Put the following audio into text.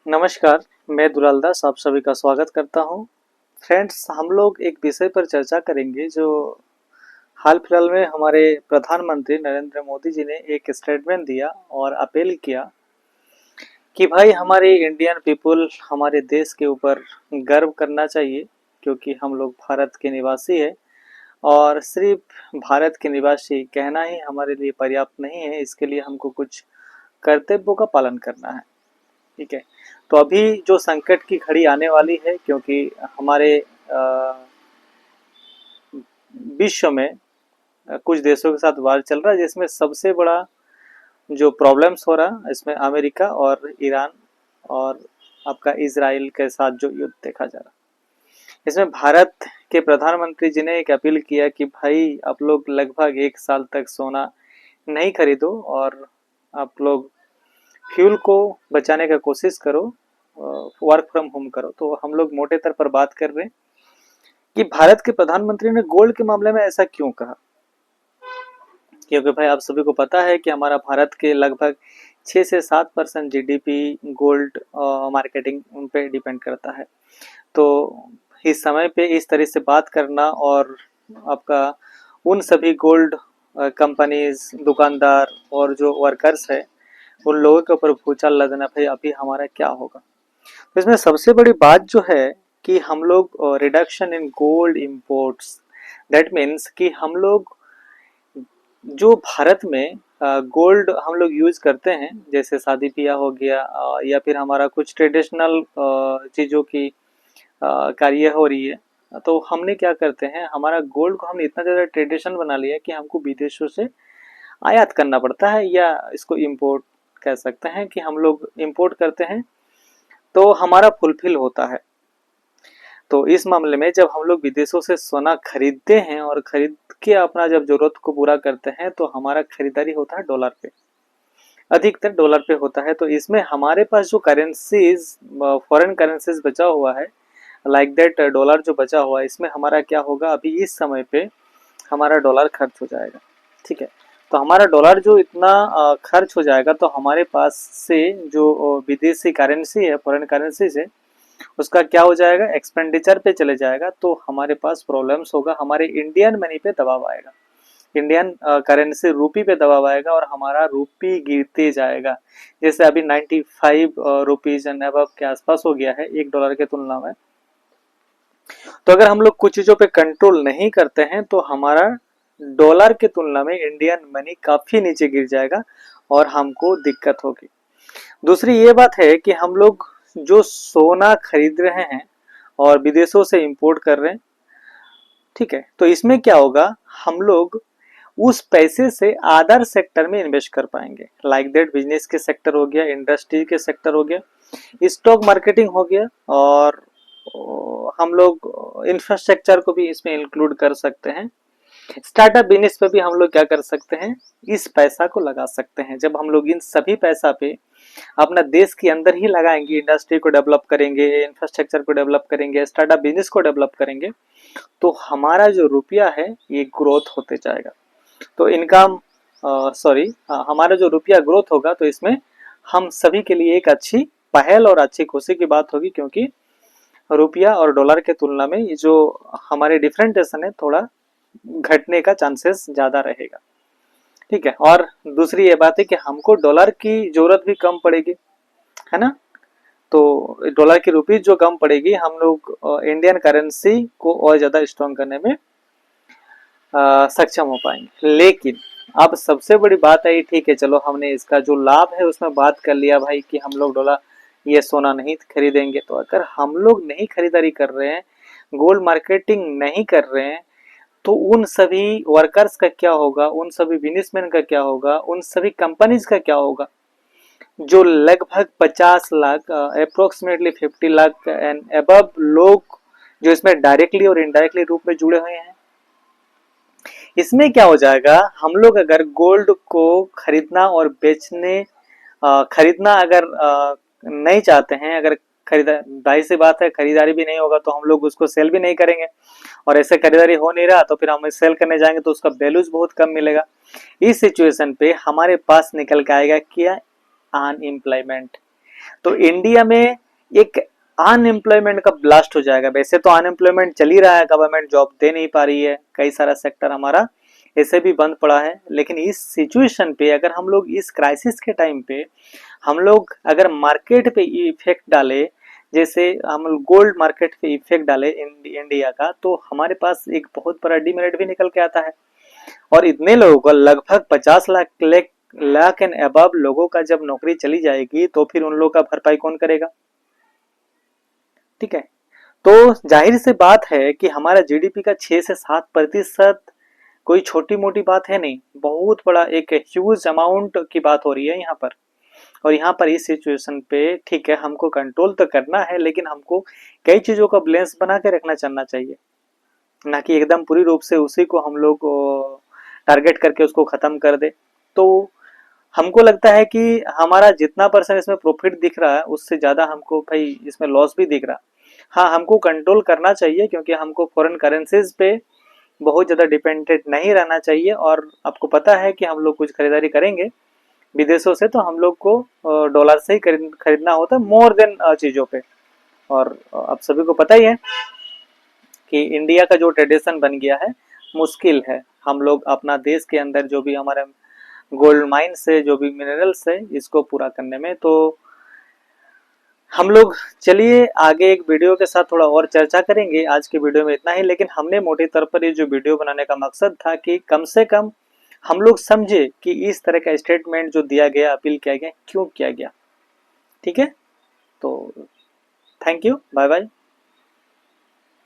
नमस्कार, मैं दुलाल दास आप सभी का स्वागत करता हूँ। फ्रेंड्स, हम लोग एक विषय पर चर्चा करेंगे जो हाल फिलहाल में हमारे प्रधानमंत्री नरेंद्र मोदी जी ने एक स्टेटमेंट दिया और अपील किया कि भाई हमारे इंडियन पीपुल हमारे देश के ऊपर गर्व करना चाहिए क्योंकि हम लोग भारत के निवासी हैं और सिर्फ भारत के निवासी कहना ही हमारे लिए पर्याप्त नहीं है, इसके लिए हमको कुछ कर्तव्यों का पालन करना है। ठीक है। तो अभी जो संकट की घड़ी आने वाली है क्योंकि हमारे विश्व में कुछ देशों के साथ वार चल रहा है जिसमें सबसे बड़ा जो प्रॉब्लम्स हो रहा है इसमें अमेरिका और ईरान और आपका इजराइल के साथ जो युद्ध देखा जा रहा है, इसमें भारत के प्रधानमंत्री जी ने एक अपील किया कि भाई आप लोग लगभग 1 साल तक सोना नहीं खरीदो और आप लोग फ्यूल को बचाने का कोशिश करो, वर्क फ्रॉम होम करो। तो हम लोग मोटे तौर पर बात कर रहे हैं कि भारत के प्रधानमंत्री ने गोल्ड के मामले में ऐसा क्यों कहा, क्योंकि भाई आप सभी को पता है कि हमारा भारत के लगभग 6 से 7% जीडीपी गोल्ड मार्केटिंग उन पे डिपेंड करता है। तो इस समय पे इस तरह से बात करना और आपका उन सभी गोल्ड कंपनीज, दुकानदार और जो वर्कर्स है उन लोगों के ऊपर भूचाल लगना, भाई अभी हमारा क्या होगा। तो इसमें सबसे बड़ी बात जो है कि हम लोग reduction in gold imports, that means कि हम लोग जो भारत में गोल्ड हम लोग यूज करते हैं जैसे शादी ब्याह हो गया या फिर हमारा कुछ ट्रेडिशनल चीज़ों की कार्य हो रही है, तो हमने क्या करते हैं, हमारा गोल्ड को हमने इतना ज़्यादा ट्रेडिशन बना लिया कि हमको विदेशों से आयात करना पड़ता है या इसको इम्पोर्ट कह सकते हैं कि हम लोग इम्पोर्ट करते हैं तो हमारा फुलफिल होता है। तो इस मामले में जब हम लोग विदेशों से सोना खरीदते हैं और खरीद के अपना जब जरूरत को पूरा करते हैं तो हमारा खरीदारी होता है डॉलर पे, अधिकतर डॉलर पे होता है। तो इसमें हमारे पास जो करेंसीज, फॉरेन करेंसीज बचा हुआ है, लाइक दैट डॉलर जो बचा हुआ है, इसमें हमारा क्या होगा, अभी इस समय पे हमारा डॉलर खर्च हो जाएगा। ठीक है। तो हमारा डॉलर जो इतना खर्च हो जाएगा तो हमारे पास से जो विदेशी करेंसी है, फॉरेन करेंसी से, उसका क्या हो जाएगा, एक्सपेंडिचर पे चले जाएगा। तो हमारे पास प्रॉब्लम्स होगा, हमारे इंडियन मनी पे दबाव आएगा, इंडियन करेंसी रूपी पे दबाव आएगा और हमारा रूपी गिरते जाएगा। जैसे अभी 95 रुपीज एंड अबव के आसपास हो गया है $1 के तुलना में। तो अगर हम लोग कुछ चीजों पे कंट्रोल नहीं करते हैं तो हमारा डॉलर के तुलना में इंडियन मनी काफी नीचे गिर जाएगा और हमको दिक्कत होगी। दूसरी ये बात है कि हम लोग जो सोना खरीद रहे हैं और विदेशों से इंपोर्ट कर रहे हैं, ठीक है, तो इसमें क्या होगा, हम लोग उस पैसे से अदर सेक्टर में इन्वेस्ट कर पाएंगे, लाइक दैट बिजनेस के सेक्टर हो गया, इंडस्ट्री के सेक्टर हो गया, स्टॉक मार्केटिंग हो गया और हम लोग इंफ्रास्ट्रक्चर को भी इसमें इंक्लूड कर सकते हैं। स्टार्टअप बिजनेस पे भी हम लोग क्या कर सकते हैं, इस पैसा को लगा सकते हैं। जब हम लोग इन सभी पैसा पे अपना देश के अंदर ही लगाएंगे, इंडस्ट्री को डेवलप करेंगे, इंफ्रास्ट्रक्चर को डेवलप करेंगे, स्टार्टअप बिजनेस को डेवलप करेंगे, तो हमारा जो रुपया है ये ग्रोथ होते जाएगा। तो इनकम हमारा जो रुपया ग्रोथ होगा तो इसमें हम सभी के लिए एक अच्छी पहल और अच्छी खुशी की बात होगी, क्योंकि रुपया और डॉलर के तुलना में ये जो हमारे डिफरेंटेशन है थोड़ा घटने का चांसेस ज्यादा रहेगा। ठीक है। और दूसरी ये बात है कि हमको डॉलर की जरूरत भी कम पड़ेगी, है ना। तो डॉलर की रुपीज जो कम पड़ेगी, हम लोग इंडियन करेंसी को और ज्यादा स्ट्रॉन्ग करने में सक्षम हो पाएंगे। लेकिन अब सबसे बड़ी बात है, ठीक है चलो हमने इसका जो लाभ है उसमें बात कर लिया भाई कि हम लोग डॉलर ये सोना नहीं खरीदेंगे, तो अगर हम लोग नहीं खरीदारी कर रहे हैं, गोल्ड मार्केटिंग नहीं कर रहे हैं, तो उन सभी वर्कर्स का क्या होगा, उन सभी बिजनेसमैन का क्या होगा, उन सभी कंपनीज का क्या होगा जो लगभग 50 lakh, approximately 50 lakh and above लोग जो इसमें डायरेक्टली और इनडायरेक्टली रूप में जुड़े हुए हैं। इसमें क्या हो जाएगा, हम लोग अगर गोल्ड को खरीदना और बेचने, खरीदना अगर नहीं चाहते हैं, अगर खरीदा, जाहिर सी बात है खरीदारी भी नहीं होगा तो हम लोग उसको सेल भी नहीं करेंगे, और ऐसे खरीदारी हो नहीं रहा तो फिर हम सेल करने जाएंगे तो उसका वैल्यूज बहुत कम मिलेगा। इस सिचुएशन पे हमारे पास निकल के आएगा क्या, अनएम्प्लॉयमेंट। तो इंडिया में एक अनएम्प्लॉयमेंट का ब्लास्ट हो जाएगा। वैसे तो अनएम्प्लॉयमेंट चल ही रहा है, गवर्नमेंट जॉब दे नहीं पा रही है, कई सारा सेक्टर हमारा ऐसे भी बंद पड़ा है। लेकिन इस सिचुएशन पे अगर हम लोग इस क्राइसिस के टाइम पे हम लोग अगर मार्केट पे इफेक्ट डाले, जैसे हम गोल्ड मार्केट पे इफेक्ट डाले इंडिया का, तो हमारे पास एक बहुत बड़ा डीमेरिट भी निकल के आता है। और इतने लोगों का लगभग 50 लाख एंड अबव लोगों का जब नौकरी चली जाएगी तो फिर उन लोगों का भरपाई कौन करेगा? ठीक है, तो जाहिर सी बात है कि हमारा जीडीपी का 6 से 7% कोई छोटी मोटी बात है नहीं, बहुत बड़ा एक ह्यूज अमाउंट की बात हो रही है यहाँ पर। और यहाँ पर इस सिचुएशन पे ठीक है हमको कंट्रोल तो करना है, लेकिन हमको कई चीजों का बैलेंस बना के रखना चलना चाहिए, ना कि एकदम पूरी रूप से उसी को हम लोग टारगेट करके उसको खत्म कर दे। तो हमको लगता है कि हमारा जितना परसेंट इसमें प्रॉफिट दिख रहा है उससे ज्यादा हमको भाई इसमें लॉस भी दिख रहा है। हाँ, हमको कंट्रोल करना चाहिए क्योंकि हमको फॉरेन करेंसीज पे बहुत ज्यादा डिपेंडेंट नहीं रहना चाहिए। और आपको पता है कि हम लोग कुछ खरीदारी करेंगे विदेशों से तो हम लोग को डॉलर से ही खरीदना होता है मोर देन चीजों पे। और आप सभी को पता ही है कि इंडिया का जो ट्रेडिशन बन गया है, मुश्किल है हम लोग अपना देश के अंदर जो भी हमारे गोल्ड माइन से जो भी मिनरल्स है इसको पूरा करने में। तो हम लोग चलिए आगे एक वीडियो के साथ थोड़ा और चर्चा करेंगे। आज के वीडियो में इतना ही, लेकिन हमने मोटे तौर पर ये जो वीडियो बनाने का मकसद था कि कम से कम हम लोग समझे कि इस तरह का स्टेटमेंट जो दिया गया, अपील किया गया, क्यों किया गया। ठीक है, तो थैंक यू, बाय बाय।